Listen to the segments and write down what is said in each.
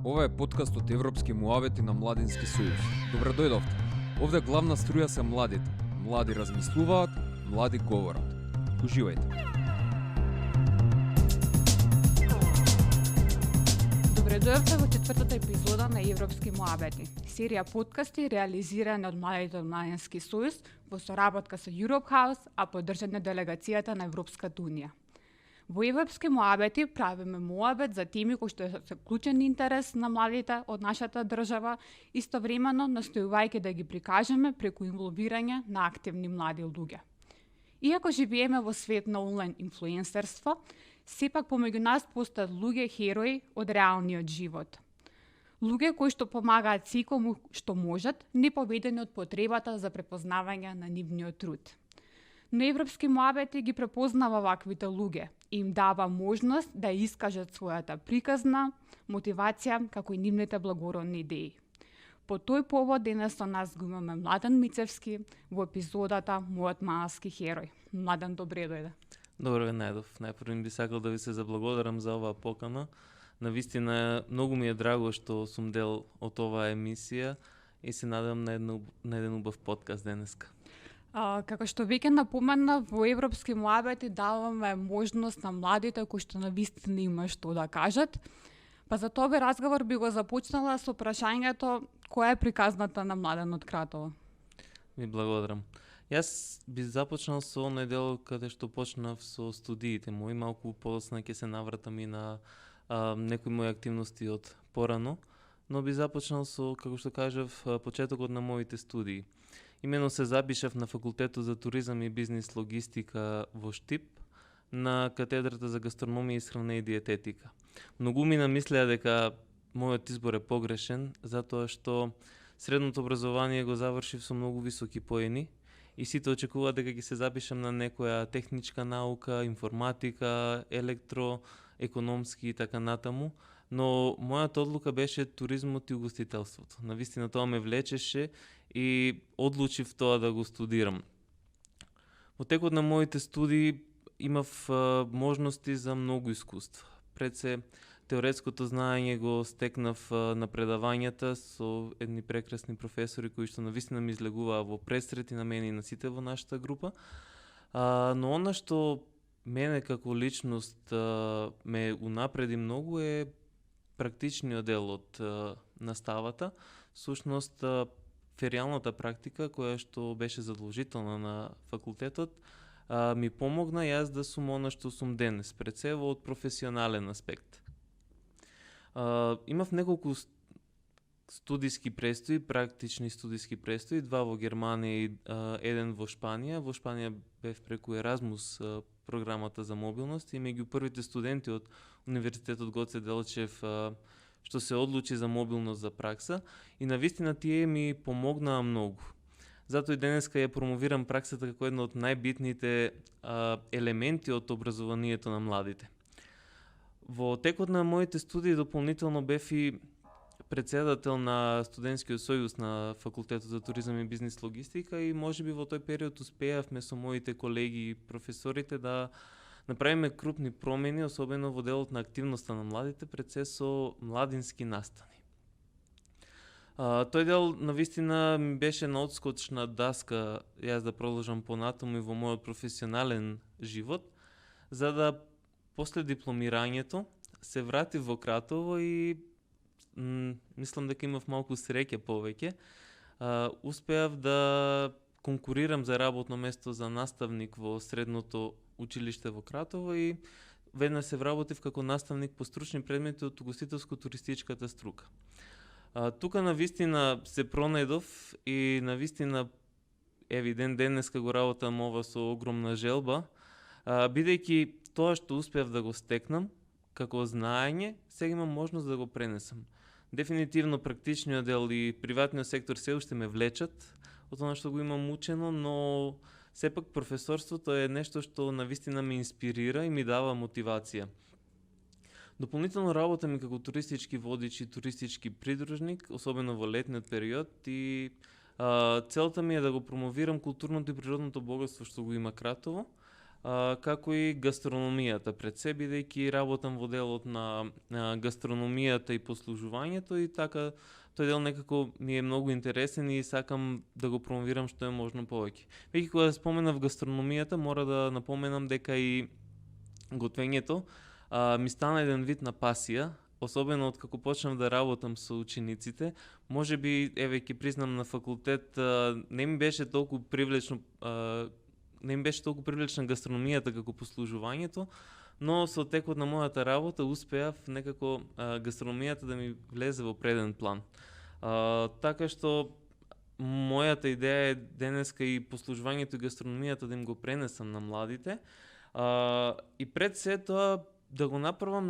Ова е подкаст од Европски муавети на Младински сојуз. Добре дојдовте. Овде главна струја се младите. Млади размислуваат, млади говорат. Уживајте. Добре дојдовте во четвртата епизода на Европски муавети. Серија подкасти реализирана од младите од Младински сојуз во соработка со Europe House, а поддржана делегацијата на Европската унија. Во Европски муавети правиме муабет за теми кои што се клучен интерес на младите од нашата држава, истовремено настојувајќи да ги прикажеме преку инволвирање на активни млади луѓе. Иако живееме во свет на онлайн инфлуенсерство, сепак помеѓу нас постојат луѓе херои од реалниот живот. Луѓе кои што помагаат секому што можат, не поведени од потребата за препознавање на нивниот труд. Но Европски муабети ги препознава ваквите луѓе и им дава можност да искажат својата приказна, мотивација, како и нивните благородни идеи. По тој повод денес со нас го имаме Младен Мицевски во епизодата Мојот малски херој. Младен, добре дојде. Добро ве најдов. Најпрво би сакал да ви се заблагодарам за оваа покана. Навистина, многу ми е драго што сум дел од оваа емисија и се надевам на еден убав подкаст денеска. Како што веќе напомена, во Европски муабети даваме можност на младите кои што навистина има што да кажат. Па за тоа разговор би го започнала со прашањето која е приказната на Младен од Кратово. Ви благодарам. Јас би започнал со оној дел каде што почнав со студиите мои, малку подоцна ќе се навратам и на некои мои активности од порано, но би започнал со, како што кажав, почетокот на моите студии. Имено се запишав на факултетот за туризам и бизнис логистика во Штип, на катедрата за гастрономија, исхрана и диететика. Многу ми намислеа дека мојот избор е погрешен, затоа што средното образование го завршив со многу високи поени и сите очекуваат дека ќе се запишам на некоја техничка наука, информатика, електро, економски и така натаму, но мојата одлука беше туризмот и угостителството. Навистина тоа ме влечеше и одлучив тоа да го студирам. Во текот на моите студии имав можности за многу искуства. Пред се теоретското знаење го стекнав на предавањата со едни прекрасни професори кои што навистина ми излегуваа во пресрети на мене и на сите во нашата група. Но она што мене како личност ме унапреди многу е практичниот дел од наставата. Сушност, феријалната практика, која што беше задолжителна на факултетот, ми помогна јас да сум она што сум денес, пред се од професионален аспект. Имав неколку студиски престои, практични студиски престои, 2 во Германија и еден во Шпанија. Во Шпанија бев преку Еразмус програмата за мобилност и меѓу првите студенти од Универзитетот Гоце Делчев што се одлучи за мобилност за пракса и навистина тие ми помогнаа многу. Затоа и денеска ја промовирам праксата како една од најбитните елементи од образованието на младите. Во текот на моите студии дополнително бев и председател на студентскиот сојуз на факултетот за туризам и бизнис логистика и можеби во тој период успеавме со моите колеги и професорите да направиме крупни промени, особено во делот на активноста на младите, пред се со младински настани. Тој дел навистина ми беше на одскочна даска јас да продолжам понатаму и во мојот професионален живот, за да после дипломирањето се вратив во Кратово и мислам дека имав малку среќа повеќе. Успеав да конкурирам за работно место за наставник во средното училиште во Кратово и веднаш се вработив како наставник по стручни предмети од угостителско-туристичката струка. Тука навистина се пронајдов и навистина евидент денеска го работам ова со огромна желба, бидејќи тоа што успеав да го стекнам како знаење, сега имам можност да го пренесам. Дефинитивно практичниот дел и приватниот сектор се уште ме влечат од тоа што го имам учено, но сепак професорството е нешто што навистина ме инспирира и ми дава мотивација. Дополнително работам и како туристички водич и туристички придружник, особено во летниот период и целта ми е да го промовирам културното и природното богатство што го има Кратово, како и гастрономијата пред се, бидејќи работам во делот на гастрономијата и послужувањето и така тој дел некако ми е многу интересен и сакам да го промовирам што е можно повеќе. Веќе кога споменав гастрономијата, мора да напоменам дека и готвењето ми стана еден вид на пасија, особено од како почнав да работам со учениците. Можеби, еве ќе признам, на факултет не ми беше толку привлечно гастрономијата како послужувањето, но со текот на мојата работа успеав некако гастрономијата да ми влезе во преден план. Така што мојата идеја е денеска и послужувањето и гастрономијата да им го пренесам на младите. И пред се тоа да го направам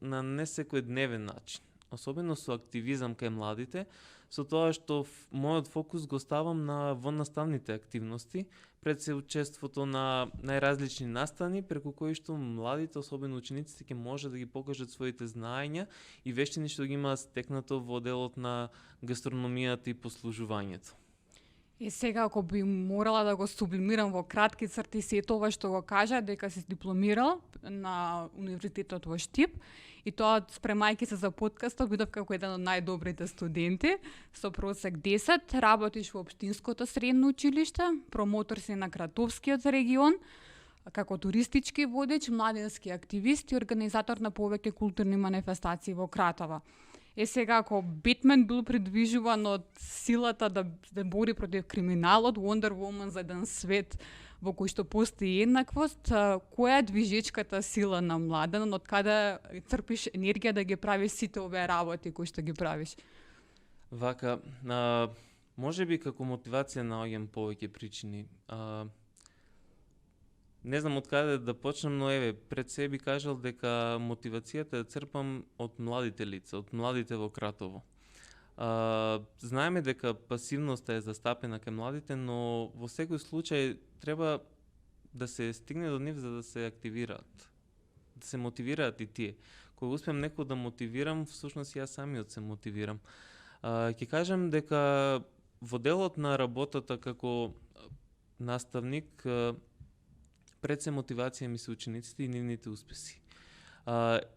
на не секојдневен начин, особено со активизам кај младите, со тоа што мојот фокус го ставам на воннаставните активности, пред се учеството на најразлични настани, преку кои што младите, особено учениците, ќе може да ги покажат своите знаења и вештини што ги имаат стекнато во делот на гастрономијата и послужувањето. И сега, ако би морала да го сублимирам во кратки црти сето ова што го кажа, дека си дипломирал на Универзитетот во Штип, и тоа спремајќи се за подкастот, бидов како еден од најдобрите студенти, со просек 10, работиш во Општинското средно училиште, промотор си на Кратовскиот регион, како туристички водеч, младински активист и организатор на повеќе културни манифестации во Кратово. Сега, ако Бетмен бил придвижуван од силата да бори против криминалот, Wonder Woman за еден свет во кој што постои еднаквост, која е движечката сила на Младен, од каде црпиш енергија да ги правиш сите овие работи кои што ги правиш? Вака, можеби како мотивација наоѓам повеќе причини. Не знам од каде да почнам, но еве, пред себе би кажал дека мотивацијата ја црпам од младите лица, од младите во Кратово. Знаеме дека пасивноста е застапена кај младите, но во секој случај треба да се стигне до нив за да се активираат, да се мотивираат и тие. Кога успеам некој да мотивирам, всушност јас самиот се мотивирам. Ќе кажам дека во делот на работата како наставник, пред се мотивација ми се учениците и нивните успеси.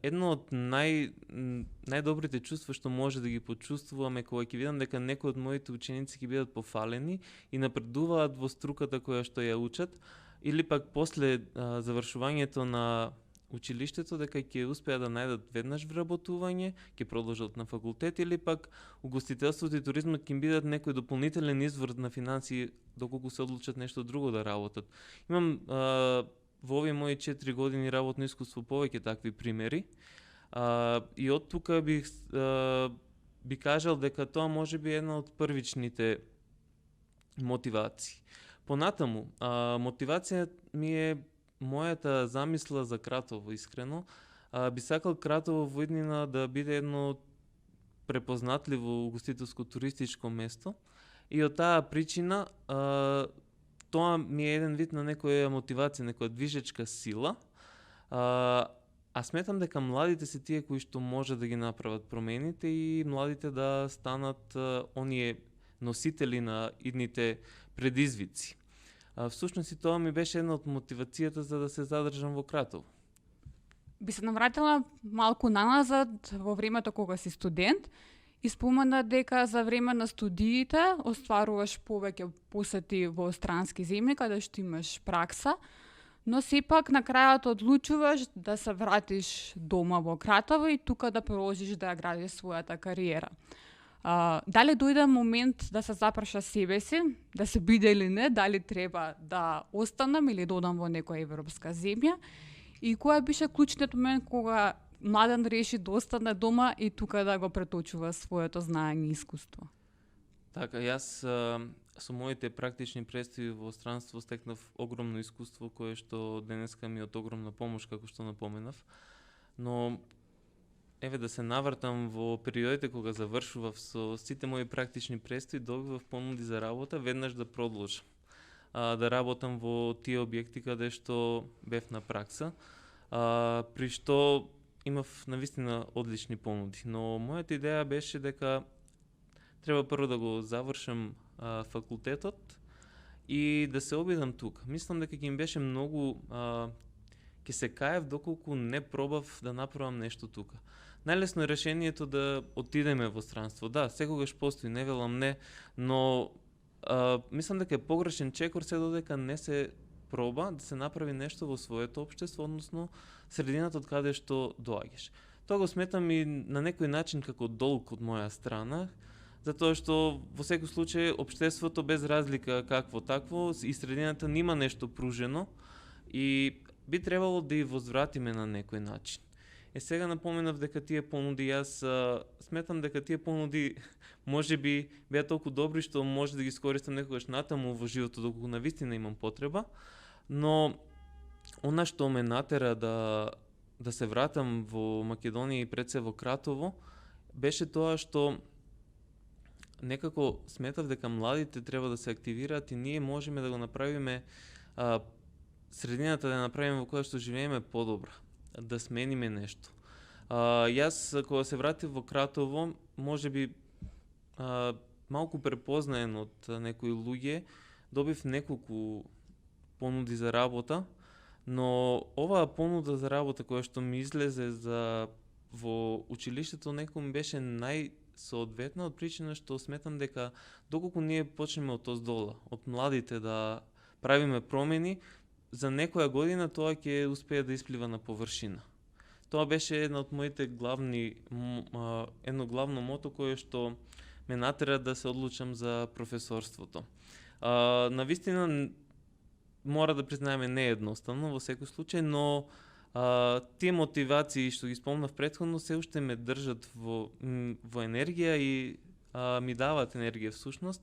Едно од најдобрите чувства што може да ги почувствуваме кога ќе видам дека некои од моите ученици ќе бидат пофалени и напредуваат во струката која што ја учат, или пак после завршувањето на училиштето дека ќе успеат да најдат веднаш вработување, ќе продолжат на факултет, или пак угостителството и туризмот ќе им бидат некој дополнителен извор на финансии доколку се одлучат нешто друго да работат. Имам во овие мои 4 години работно искуство повеќе такви примери, и од тука би кажал дека тоа може би една од првичните мотивации. Понатаму, мотивација ми е мојата замисла за Кратово, искрено. Би сакал Кратово во иднина да биде едно препознатливо угостителско-туристичко место, и од таа причина тоа ми е еден вид на некоја мотивација, некоја движечка сила. А сметам дека младите се тие кои што може да ги направат промените и младите да станат оние носители на идните предизвици. Всушност и тоа ми беше една од мотивацијата за да се задржам во Кратово. Би се навратила малку наназад во времето кога си студент и спомена дека за време на студиите остваруваш повеќе посети во странски земји каде што имаш пракса, но сепак на крајот одлучуваш да се вратиш дома во Кратово и тука да продолжиш да ја градиш својата кариера. Дали дојде момент да се запраша себе си, да се биде или не, дали треба да останам или да одам во некоја европска земја, и кој беше клучниот момент кога Младен реши да остане дома и тука да го преточува своето знаење и искуство? Така, јас со моите практични представи во странство стекнав огромно искуство кое што денеска ми е од огромна помош, како што напоменав. Но еве да се навртам во периодите кога завршував со сите мои практични представи, добивав понуди за работа веднаш да продолжам да работам во тие објекти каде што бев на пракса, при што имав навистина одлични понуди. Но мојата идеја беше дека треба прво да го завршам факултетот и да се обидам тука. Мислам дека ќе им беше многу ќе се каев доколку не пробав да направам нешто тука. Најлесно е решението да отидеме во странство. Да, секогаш постои, не велам не, но мислам дека е погрешен чекор се додека не се проба да се направи нешто во своето општество, односно средината од каде што доаѓаш. Тоа го сметам и на некој начин како долг од моја страна, затоа што во секој случај општеството без разлика какво такво и средината нема нешто пружено и би требало да ја возвратиме на некој начин. Сега напоменав дека тие понуди, јас сметам дека тие понуди може би беа толку добри што може да ги искористам некогаш натаму во животот доколку навистина имам потреба, но она што ме натера да се вратам во Македонија и пред се во Кратово беше тоа што некако сметав дека младите треба да се активираат и ние можеме да го направиме средината да направиме во која што живееме подобра, да смениме нешто. Јас кога се вратив во Кратово, можеби малку препознаен од некои луѓе, добив неколку понуди за работа, но оваа понуда за работа која што ми излезе во училиштето некој ми беше најсоодветна од причина што сметам дека доколку ние почнеме од оздола, од младите да правиме промени, за некоја година тоа ќе успее да исплива на површина. Тоа беше една од моите едно главно мото кое што ме натера да се одлучам за професорството. Навистина мора да признаеме не е едноставно во секој случај, но тие мотивации што ги спомнав претходно се уште ме држат во енергија и ми даваат енергија всушност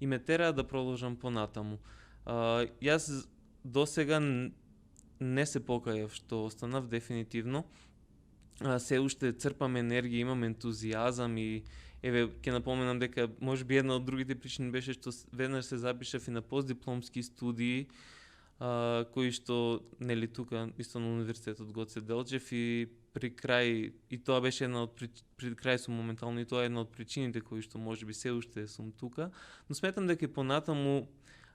и ме тераат да продолжам понатаму. Јас досега не се покајав што останав дефинитивно. Се уште црпам енергија, имам ентузијазам и еве ќе напоменам дека можеби една од другите причини беше што веднаш се запишав и на постдипломски студии кои што нели тука исто на универзитетот Гоце Делчев и при крај и тоа беше една од при крај сум моментално и тоа е една од причините кои што можеби се уште сум тука, но сметам дека понатаму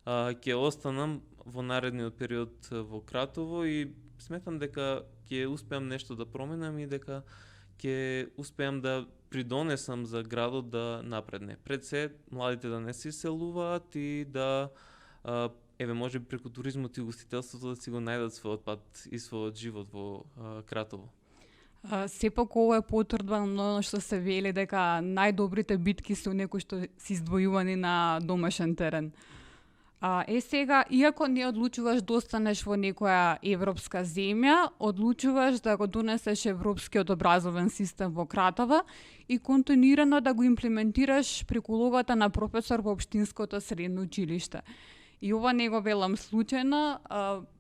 ќе останам во наредниот период во Кратово и сметам дека ќе успеам нешто да променам и дека ќе успеам да придонесам за градот да напредне. Пред се, младите да не се иселуваат и да еве може преку туризмот и гостителството да си го најдат својот пат и својот живот во Кратово. Сепак ова е потврдба на оно што се вели дека најдобрите битки се некои што се издвојувани на домашен терен. Сега, иако не одлучуваш да останеш во некоја европска земја, одлучуваш да го донесеш европскиот образовен систем во Кратово и континуирано да го имплементираш преку улогата на професор во општинското средно училиште. И ова не го велам случајно,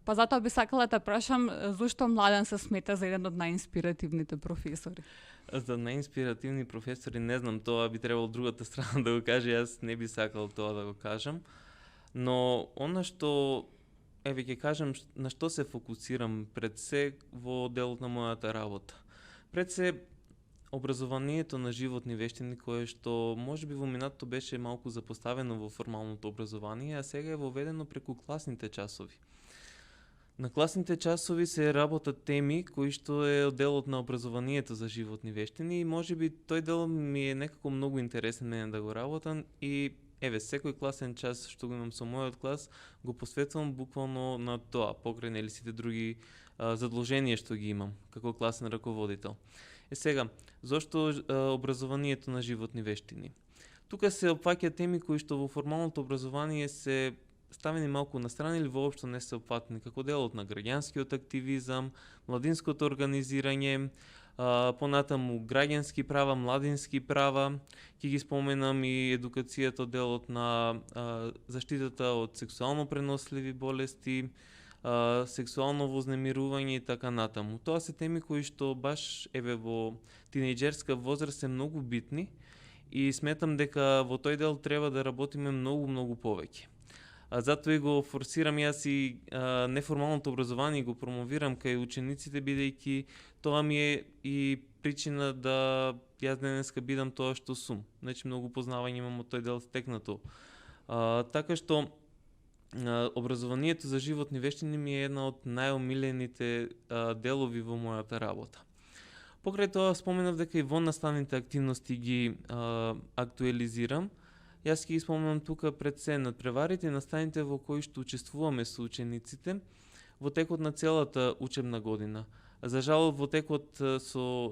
па затоа би сакала да прашам зошто Младен се смета за еден од најинспиративните професори. За најинспиративни професори не знам, тоа би требало другата страна да го каже, јас не би сакал тоа да го кажам. Но она што еве ќе кажам на што се фокусирам пред се во делот на мојата работа. Пред се образованието на животни вештини кое што можеби во минатото беше малку запоставено во формалното образование, а сега е воведено преку класните часови. На класните часови се работат теми кои што е делот на образованието за животни вештини и можеби тој дел ми е некако многу интересен мене да го работам и еве, секој класен час што го имам со мојот клас, го посветувам буквално на тоа, покрај нели сите други задолженија што ги имам како класен раководител. Сега, зошто образованието на животни вештини? Тука се опфаќаат теми кои што во формалното образование се ставени малку на страна или воопшто не се опфатени, како делот на граѓанскиот активизам, младинското организирање, понатаму граѓански права, младински права, ќе ги споменам и едукацијата делот на заштитата од сексуално преносливи болести, сексуално вознемирување и така натаму. Тоа се теми кои што баш еве во тинејџерска возраст се многу битни и сметам дека во тој дел треба да работиме многу повеќе. Затоа и го форсирам јас и неформалното образование го промовирам кај учениците, бидејќи тоа ми е и причина да јас денеска бидам тоа што сум. Значи многу познавање имам од тој дел стекнато. Така што образованието за животни вештини ми е една од најомилените делови во мојата работа. Покрај тоа споменав дека и во наставните активности ги актуализирам. Јас ќе ги споменам тука пред се надпреварите и наставните во кои што учествуваме со учениците во текот на целата учебна година. За жал во текот со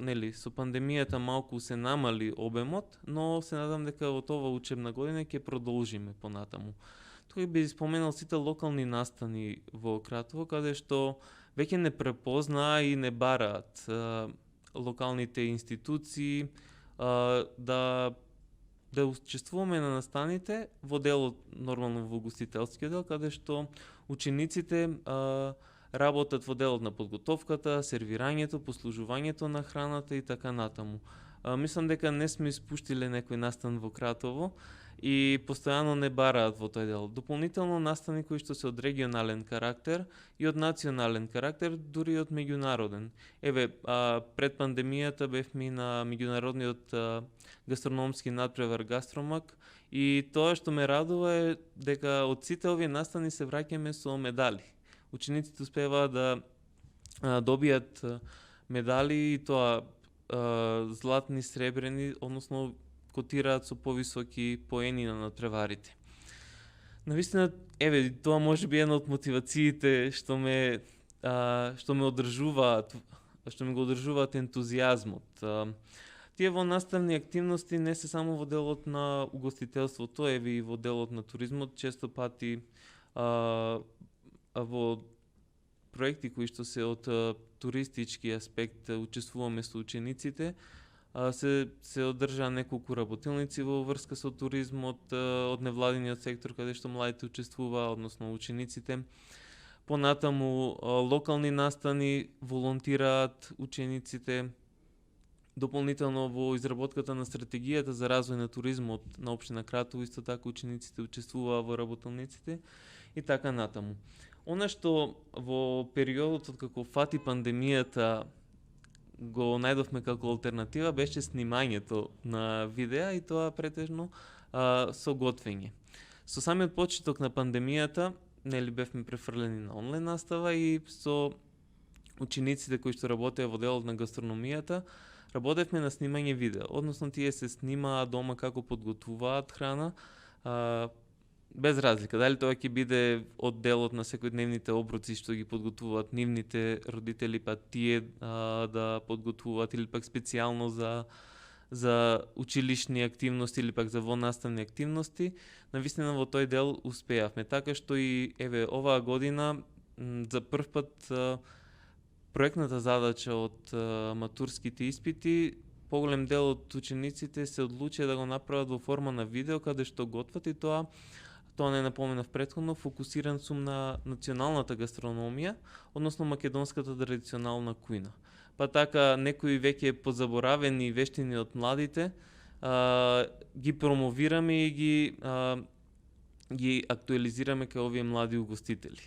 пандемијата малку се намали обемот, но се надам дека од ова учебна година ќе продолжиме понатаму. Тука би споменал сите локални настани во Кратово, каде што веќе не препознаа и не бараат локалните институции да учествуваме на настаните во делот, нормално во гостителскиот дел, каде што учениците работат во делот на подготовката, сервирањето, послужувањето на храната и така натаму. Мислам дека не сме испуштиле некој настан во Кратово и постојано не бараат во тој дел. Дополнително настани кои што се од регионален карактер и од национален карактер, дури и од меѓународен. Пред пандемијата бевме на меѓународниот гастрономски надпревар Гастромак и тоа што ме радува е дека од сите овие настани се враќаме со медали. Учениците успеваат да добијат медали и тоа златни, сребрени, односно котираат со повисоки поени на надпреварите. Навистина, тоа може би една од мотивациите што ме одржуваат, што ми го одржуваат ентузијазмот. Тие во наставни активности не се само во делот на угостителството, и во делот на туризмот, често пати во проекти кои што се од туристички аспект учествуваме со учениците, се одржаа неколку работилници во врска со туризмот од невладиниот сектор каде што младите учествуваа, односно учениците. Понатаму локални настани волонтираат учениците. Дополнително во изработката на стратегијата за развој на туризмот на општина Кратово исто така учениците учествуваа во работилниците и така натаму. Она што во периодот од како фати пандемијата го најдовме како алтернатива беше снимањето на видеа и тоа претежно со готвење. Со самиот почеток на пандемијата, бевме префрлени на онлайн настава и со учениците кои што работеа во делот на гастрономијата, работевме на снимање видео. Односно тие се снимаа дома како подготвуваат храна, без разлика, дали тоа ќе биде од делот на секојдневните оброци што ги подготвуваат нивните родители, па тие да подготвуваат или пак специјално за училишни активности или пак за вонаставни активности, навистина во тој дел успеавме. Така што и оваа година за прв пат проектната задача од матурските испити, поголем дел од учениците се одлучија да го направат во форма на видео каде што готват и тоа не напоменав претходно, фокусиран сум на националната гастрономија, односно македонската традиционална кујна. Па така некои веќе позаборавени вештини од младите ги промовираме и ги актуализираме кај овие млади угостители.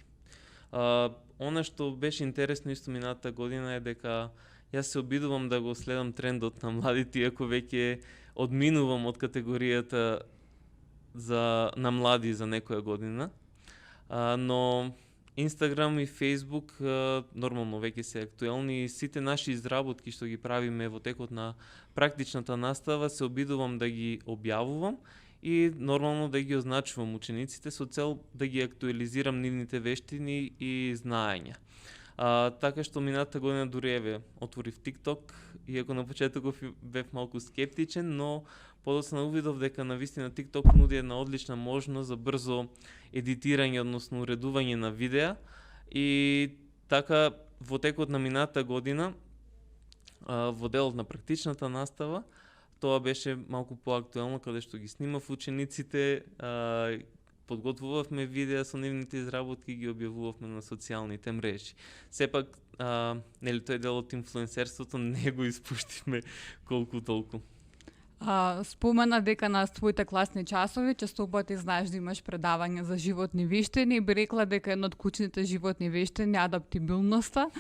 Она што беше интересно исто минатата година е дека јас се обидувам да го следам трендот на младите, иако веќе одминувам од категоријата на млади за некоја година, но Инстаграм и Фейсбук нормално веќе се актуелни и сите наши изработки што ги правиме во текот на практичната настава се обидувам да ги објавувам и нормално да ги означувам учениците со цел да ги актуализирам нивните вештини и знаења. Така што минатата година дури отворив TikTok, иако на почетоков бев малку скептичен, но подоцна увидов дека навистина TikTok нуди една одлична можност за брзо едитирање, односно уредување на видеа и така во текот на минатата година во делот на практичната настава тоа беше малку поактуелно каде што ги снимав учениците, подготвувавме видеа со нивните изработки и ги објавувавме на социјалните мрежи. Сепак, тој дел од инфлуенсерството не го испуштивме колку толку. Спомена дека на твоите класни часови често пати знаеш да имаш предавање за животни вештини и би рекла дека едно од клучните животни вештини е адаптибилноста.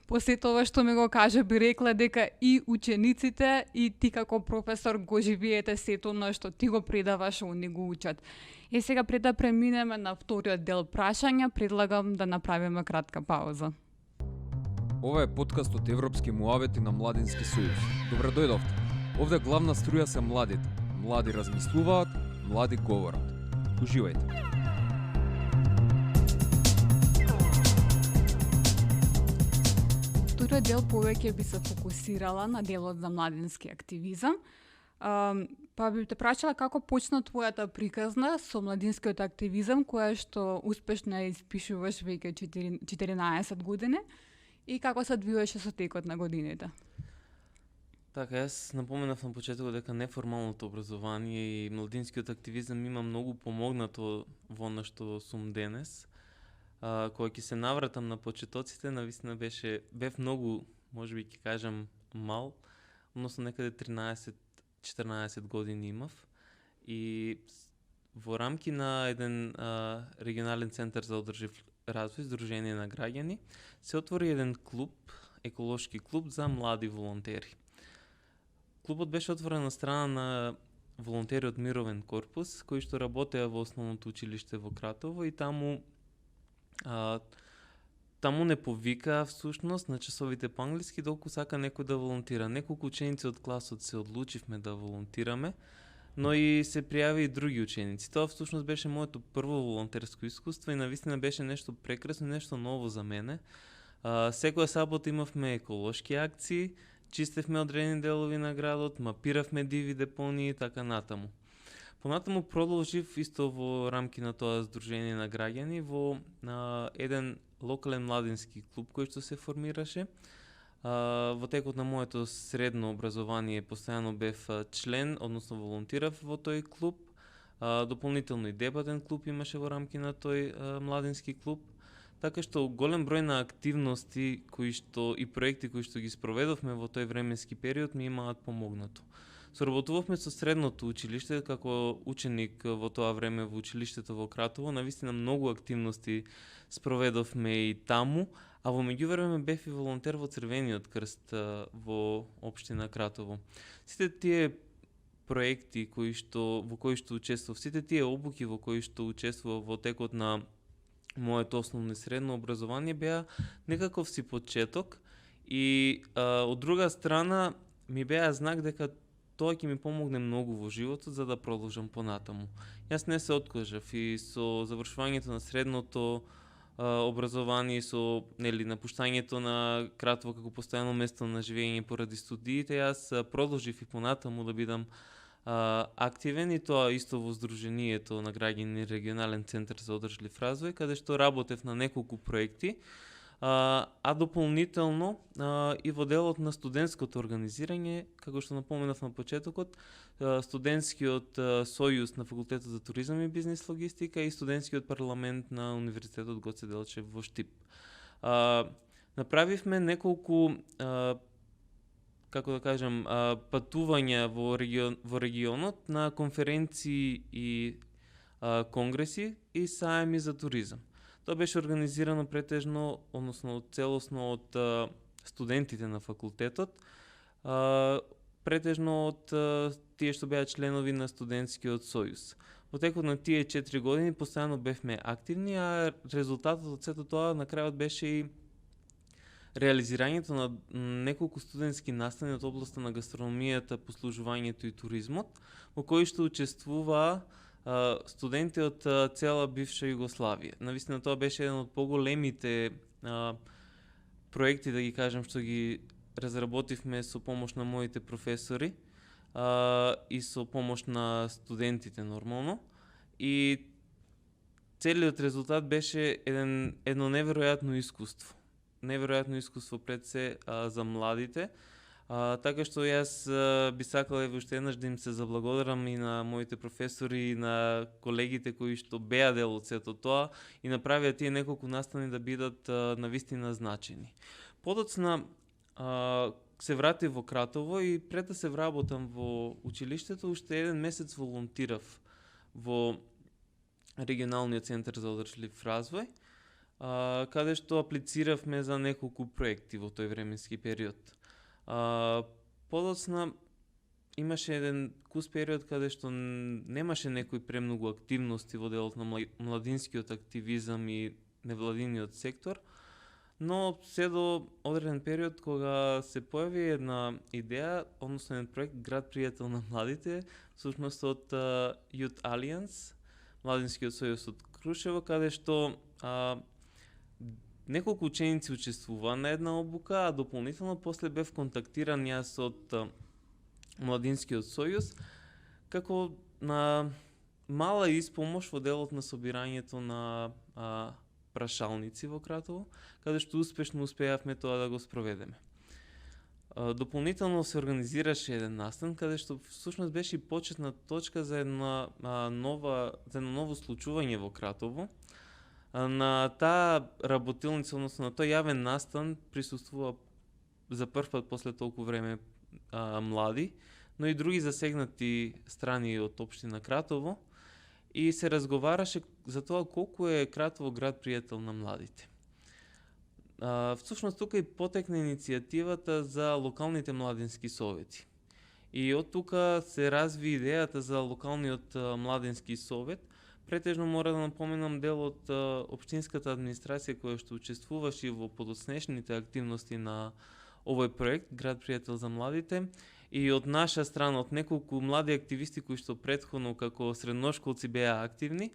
После тоа што ми го каже, би рекла дека и учениците и ти како професор го живеете сето оно што ти го предаваш, они го учат. И сега пред да преминеме на вториот дел прашања, предлагам да направиме кратка пауза. Ова е подкаст од Европски муавети на Младински сојуз. Добре дојдовте. Овде главна струја се младите. Млади размислуваат, млади говорат. Уживајте. Вториот дел повеќе би се фокусирала на делот за младински активизам. Па би те прашала како почна твојата приказна со младинскиот активизам, која што успешно ја испишуваш веќе 14 години и како се одвиваше со текот на годините. Така, јас напоменав на почетокот дека неформалното образование и младинскиот активизам има многу помогнато во она што сум денес. Кога ќе се навратам на почетоците, навистина бев многу, можеби ќе кажам, мал, односно некаде 13-14 години имав и во рамки на еден регионален центар за одржив развој, Сдружение на граѓани, се отвори еден клуб, еколошки клуб за млади волонтери. Клубот беше отворен на страна на волонтери од Мировен корпус, кои што работеа во основното училиште во Кратово и таму не повика всушност на часовите по англиски долку сака некој да волонтира. Неколку ученици од класот се одлучивме да волонтираме, но и се пријави и други ученици. Тоа всушност беше моето прво волонтерско искуство и навистина беше нешто прекрасно, нешто ново за мене. Секоја сабота имавме еколошки акции, чистевме одредени делови на градот, мапиравме диви депонии и така натаму. Понатаму продолжив исто во рамки на тоа Сдружение на граѓани во еден локален младински клуб кој што се формираше. Во текот на моето средно образование постојано бев член, односно волонтирав во тој клуб. Дополнително и дебатен клуб имаше во рамки на тој младински клуб. Така што голем број на активности и проекти кои што ги спроведовме во тој временски период ми имаат помогнато. Соработувавме со средното училиште како ученик во тоа време во училиштето во Кратово. Навистина многу активности спроведовме и таму, а во меѓувреме бев и волонтер во Црвениот крст во општина Кратово. Сите тие проекти во кои што учествував, сите тие обуки во кои што учествував во текот на моето основно и средно образование беа некаков си почеток и од друга страна ми беа знак дека тоа ќе ми помогне многу во животот за да продолжам понатаму. Јас не се откажав и со завршувањето на средното образование и со напуштањето на Кратово како постојано место на живење поради студиите, јас продолжив и понатаму да бидам активен и тоа исто во Сдруженијето на граѓани регионален центар за одржлив развој, каде што работев на неколку проекти, а дополнително и во делот на студентското организирање, како што напоменав на почетокот, студентскиот сојуз на факултетот за туризам и бизнис логистика и студентскиот парламент на Универзитетот Гоце Делчев во Штип. Направивме неколку патувања во регионот на конференции и конгреси и саеми за туризам. Тоа беше организирано претежно, односно целосно од студентите на факултетот, претежно од тие што беа членови на студентскиот сојуз. Во текот на тие 4 години постојано бевме активни, а резултатот од сето тоа на крајот беше и реализирањето на неколку студентски настани од областа на гастрономијата, послужувањето и туризмот, во кои што учествуваа студенти од цела бивша Југославија. Навистина тоа беше еден од поголемите проекти, да ги кажам, што ги разработивме со помош на моите професори и со помош на студентите нормално. И целиот резултат беше едно неверојатно искуство. Неверојатно искуство пред се за младите. Така што јас би сакала уште еднаш да им се заблагодарам и на моите професори и на колегите кои што беа дел од сето тоа и направија тие неколку настани да бидат навистина значени. Подоцна се вратив во Кратово и пред да се вработам во училиштето, уште еден месец волонтирав во регионалниот центар за одржлив развој. каде што аплициравме за неколку проекти во тој временски период. Подоцна имаше еден кус период каде што немаше некои премногу активности во делот на младинскиот активизам и невладиниот сектор, но се до одреден период кога се појави една идеја, односно еден проект Град пријател на младите, всушност од Youth Alliance, Младинскиот сојуз од Крушево, каде што неколку ученици учествуваа на една обука, а дополнително после бев контактиран јас од Младинскиот сојуз, како на мала испомош во делот на собирањето на прашалници во Кратово, каде што успешно успеавме тоа да го спроведеме. Дополнително се организираше еден настан, каде што всушност беше и почетна точка за едно ново случување во Кратово. На таа работилница, односно на тој јавен настан, присуствува за прв пат после толку време млади, но и други засегнати страни од општина Кратово, и се разговараше за тоа колку е Кратово град пријател на младите. Всушност тука и потекна иницијативата за локалните младински совети. И од тука се разви идејата за локалниот младински совет. Претежно мора да напоменам дел од општинската администрација која што учествуваше во подоцнешните активности на овој проект Град пријател за младите, и од наша страна, од неколку млади активисти кои што претходно како средношколци беа активни,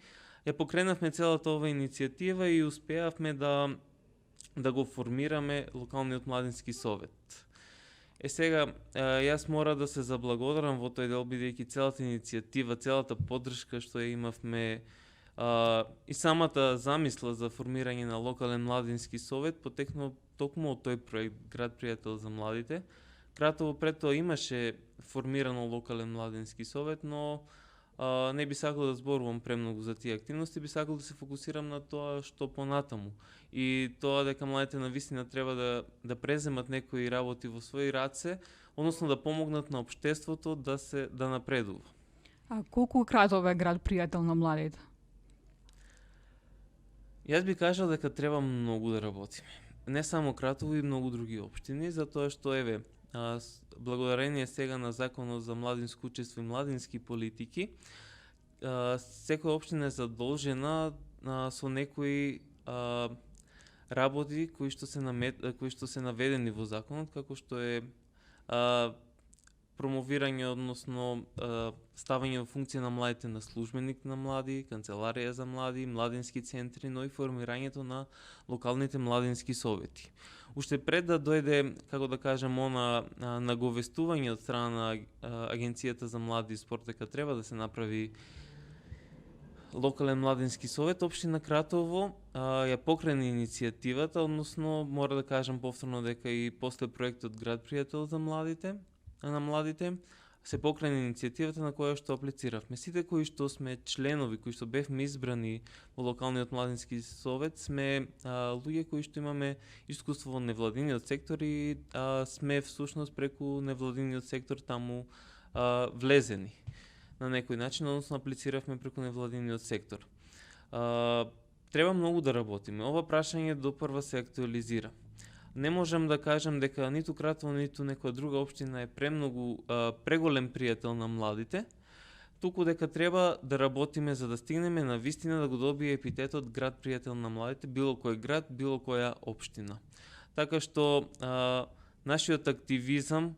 ја покренавме целата ова иницијатива и успеавме да го формираме локалниот младински совет. Сега, јас мора да се заблагодарам во тој дел, бидејќи целата иницијатива, целата поддршка што ја имавме и самата замисла за формирање на локален младински совет потекнува токму од тој проект Град пријател за младите. Кратово пред тоа имаше формирано локален младински совет, но не би сакал да зборувам премногу за тие активности, би сакал да се фокусирам на тоа што понатаму. И тоа дека младите навистина треба да преземат некои работи во своји раце, односно да помогнат на општеството да напредува. А колку Кратово е град пријател на младите? Јас би кажал дека треба многу да работиме. Не само Кратово, и многу други општини, затоа што благодарение сега на Законот за младинско учество и младински политики, секоја општина е задолжена со некои работи кои што се наведени во законот, како што е промовирање, односно ставање во функција на младите на службеник на млади, канцеларија за млади, младински центри, но и формирањето на локалните младински совети. Уште пред да дојде, како да кажем, наговестување од страна на Агенцијата за млади и спорт дека треба да се направи локален младински совет, општина Кратово ја покрена иницијативата, односно мора да кажам повторно дека и после проектот Град пријател за младите се покрена иницијативата на која што аплициравме. Сите кои што сме членови, кои што бевме избрани во локалниот младински совет, сме луѓе кои што имаме искуство во невладиниот сектор и сме всушност преку невладиниот сектор таму влезени на некој начин, односно аплициравме преку невладиниот сектор. Треба многу да работиме. Ова прашање допрва се актуализира. Не можам да кажам дека ниту Кратово, ниту некоја друга општина е преголем пријател на младите, туку дека треба да работиме за да стигнеме на вистина да го добие епитетот Град пријател на младите, било кој град, било која општина. Така што нашиот активизам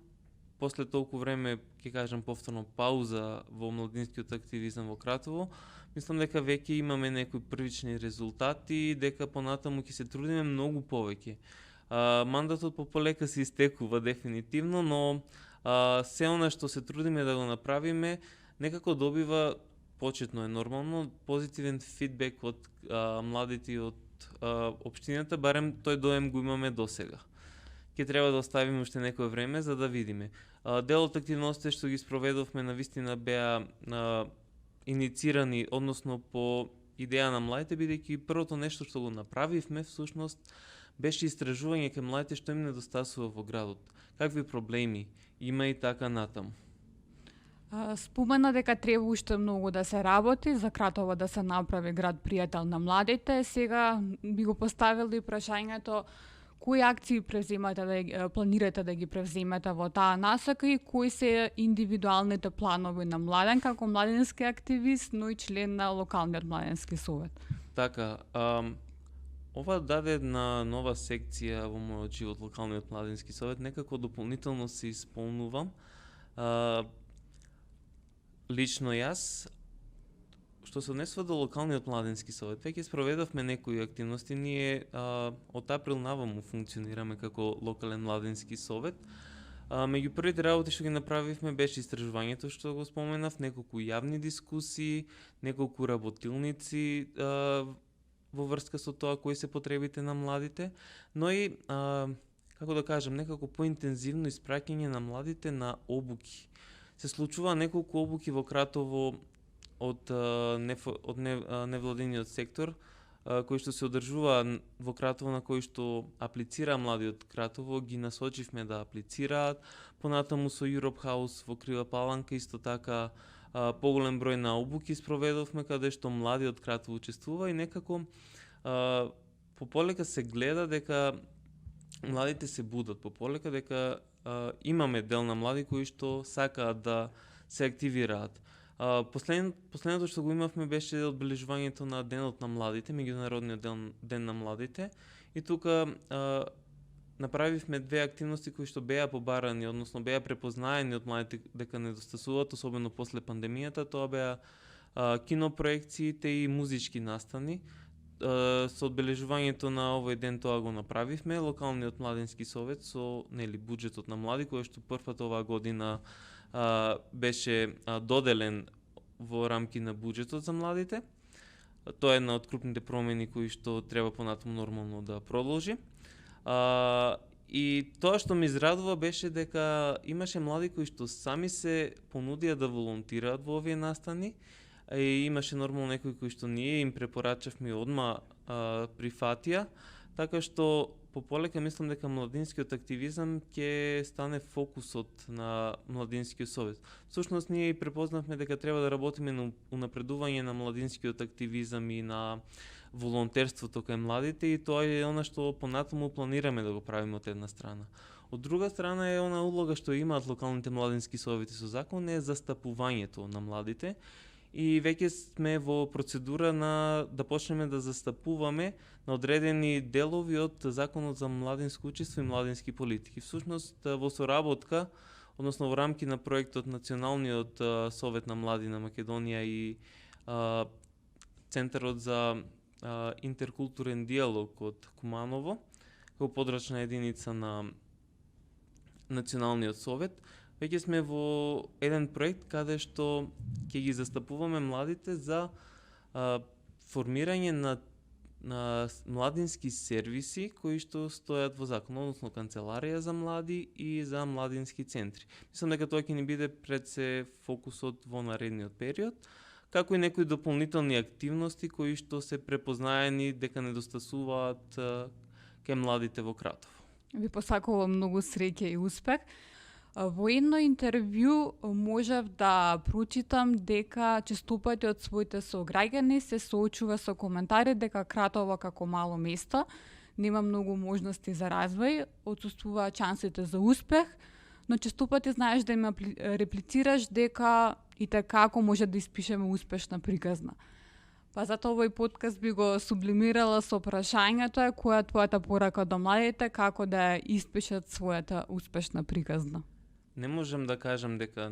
после толку време, ќе кажам повторно, пауза во младинскиот активизам во Кратово, мислам дека веќе имаме некои првични резултати, дека понатаму ќе се трудиме многу повеќе. Мандатот полека се истекува дефинитивно, но се она што се трудиме да го направиме, некако добива, почетно е нормално, позитивен фидбек од младите и од општината, барем тој доем го имаме досега. Ќе треба да оставиме уште некое време за да видиме. Дел од активностите што ги спроведовме навистина беа иницирани, односно по идеја на младите, бидејќи првото нешто што го направивме всушност беше истражување кај младите што им недостасува во градот. Какви проблеми има и така натаму. Спомена дека треба уште многу да се работи за Кратово да се направи град пријател на младите. Сега би го поставили прашањето кои акции превземате планирате да ги превземете во таа насока и кои се индивидуалните планови на Младен како младински активист, но и член на локалниот младински совет? Така, ова даде една нова секција во мојот живот, локалниот младински совет, некако дополнително се исполнувам. Лично јас, што се однесува до локалниот младински совет, веќе спроведовме некои активности. Ние од април наваму функционираме како локален младински совет. Меѓу првите работи што ги направивме беше истражувањето што го споменав, неколку јавни дискусии, неколку работилници во врска со тоа кои се потребите на младите, но и како да кажам, некако поинтензивно испраќање на младите на обуки. Се случува неколку обуки во Кратово од невладиниот сектор, кои што се одржува во Кратово, на кои што аплицира младиот Кратово, ги насочивме да аплицираат. Понатаму со Europe House во Крива Паланка исто така поголем број на обуки спроведовме каде што младиот Кратово учествува и некако пополека се гледа дека младите се будат, пополека дека имаме дел на млади кои што сакаат да се активираат. Последното што го имавме беше одбележувањето на Денот на младите, меѓународниот ден на младите, и тука направивме две активности кои што беа побарани, односно беа препознаени од младите дека недостасуваат, особено после пандемијата. Тоа беа кинопроекциите и музички настани. Со одбележувањето на овој ден тоа го направивме. Локалниот младински совет со буџетот на млади, кој што првпат оваа година беше доделен во рамки на буџетот за младите. Тоа е една од крупните промени кои што треба понатаму нормално да продолжи. И тоа што ме израдува беше дека имаше млади кои што сами се понудија да волонтираат во овие настани. И имаше нормално некои кои што ние им препорачавме одма прифатија, така што пополека мислам дека младинскиот активизам ќе стане фокусот на младинскиот совет. Всушност ние и препознавме дека треба да работиме на унапредување на младинскиот активизам и на волонтерството кај младите, и тоа е она што понатаму планираме да го правиме од една страна. Од друга страна е она улога што имаат локалните младински совети со закон, е застапувањето на младите. И веќе сме во процедура да почнеме да застапуваме на одредени делови од Законот за младинско учество и младински политики. Всушност во соработка, односно во рамки на проектот Националниот совет на млади на Македонија и Центарот за интеркултурен диалог од Куманово, како подрачна единица на Националниот совет, веќе сме во еден проект каде што ќе ги застапуваме младите за формирање на младински сервиси кои што стојат во закон, односно канцеларија за млади и за младински центри. Мислам дека тоа ќе ни биде пред се фокусот во наредниот период, како и некои дополнителни активности кои што се препознаени дека недостасуваат кај младите во Кратово. Ви посакувам многу среќа и успех. Во едно интервју можев да прочитам дека честопати од своите сограѓани се соочува со коментари дека Кратово како мало место нема многу можности за развој, отсуствуваат шансите за успех, но честопати знаеш да им реплицираш дека и така ако може да испишеме успешна приказна. Па затоа овој подкаст би го сублимирала со прашањето која е твојата порака до младите како да испишат својата успешна приказна. Не можам да кажам дека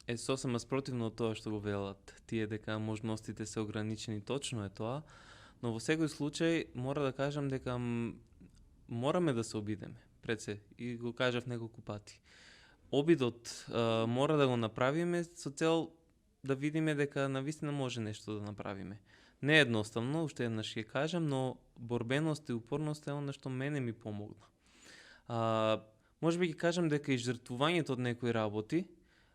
е сосема спротивно од тоа што го велат тие дека можностите се ограничени, точно е тоа, но во секој случај мора да кажам дека мораме да се обидеме пред се, и го кажав неколку пати. Обидот мора да го направиме со цел да видиме дека навистина може нешто да направиме. Не е едноставно, уште еднаш ќе кажам, но борбеност и упорност е она што мене ми помогна. Може би ќе кажам дека и жртвувањето од некои работи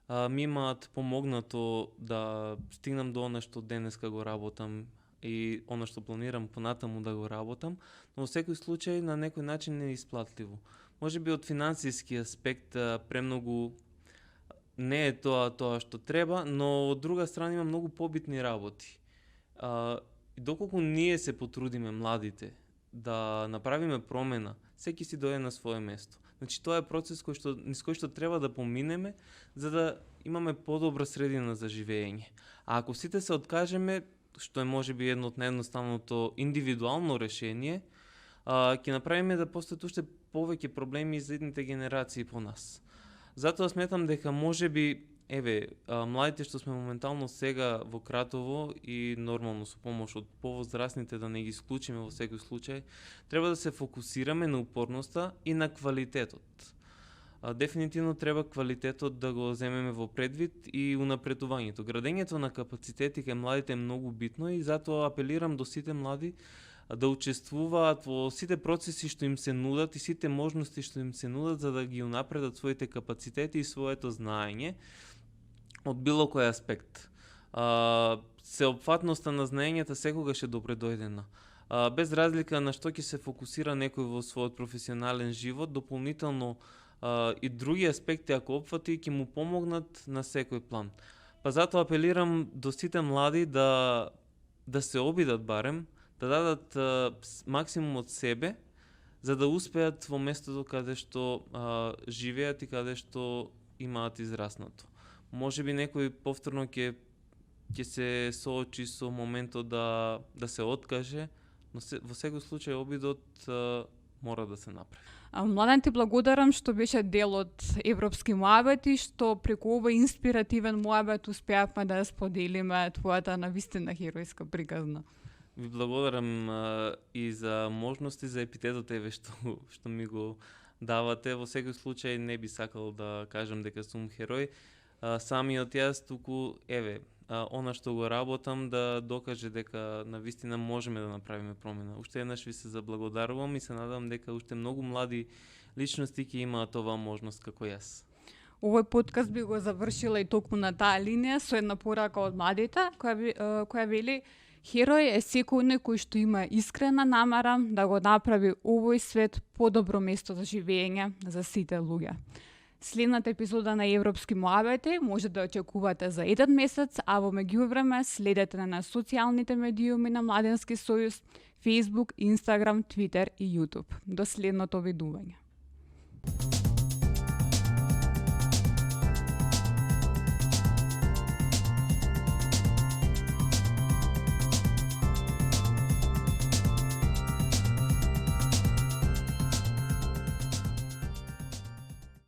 ми имаат помогнато да стигнам до она што денеска го работам и она што планирам понатаму да го работам, но во секој случај на некој начин не е исплатливо. Може би од финансиски аспект премногу не е тоа што треба, но од друга страна има многу побитни работи. И доколку ние се потрудиме младите да направиме промена, секи си дојде на свое место. Значи тоа е процес низ кој што треба да поминеме за да имаме подобра средина за живење. А ако сите се откажеме, што е можеби едно од наједноставното индивидуално решение, ќе направиме да постојат уште повеќе проблеми за идните генерации по нас. Затоа сметам дека можеби младите што сме моментално сега во Кратово и нормално со помош од повозрасните да не ги исклучиме во секој случај, треба да се фокусираме на упорноста и на квалитетот. Дефинитивно треба квалитетот да го земеме во предвид и унапредувањето. Градењето на капацитети кај младите е многу битно и затоа апелирам до сите млади да учествуваат во сите процеси што им се нудат и сите можности што им се нудат за да ги унапредат своите капацитети и своето знаење од било кој аспект. Сеопфатноста на знаењата секогаш е добре дојдена. Без разлика на што ќе се фокусира некој во својот професионален живот, дополнително и други аспекти ако опфати ќе му помогнат на секој план. Па затоа апелирам до сите млади да се обидат барем, да дадат максимум од себе, за да успеат во местото каде што живеат и каде што имаат израснато. Можеби некој повторно ќе се соочи со моментот да се откаже, но во секој случај обидот мора да се направи. Младен, ти благодарам што беше дел од Европски муабети, што преку овој инспиративен муабет успеавме да споделиме твојата навистина херојска приказна. Ви благодарам и за можности, за епитетот што ми го давате. Во секој случај не би сакал да кажам дека сум херој. Самиот јас туку, она што го работам да докаже дека навистина можеме да направиме промена. Уште еднаш ви се заблагодарувам и се надам дека уште многу млади личности ќе имаат оваа можност како јас. Овој подкаст би го завршила и токму на таа линија со една порака од младите, која вели: херој е секој кој што има искрена намера да го направи овој свет подобро место за живење за сите луѓе. Следната епизода на Европски муабети може да очекувате за 1 месец, а во меѓувреме следете на социјалните медиуми на Младенски сојуз, Facebook, Instagram, Twitter и YouTube. До следното видување.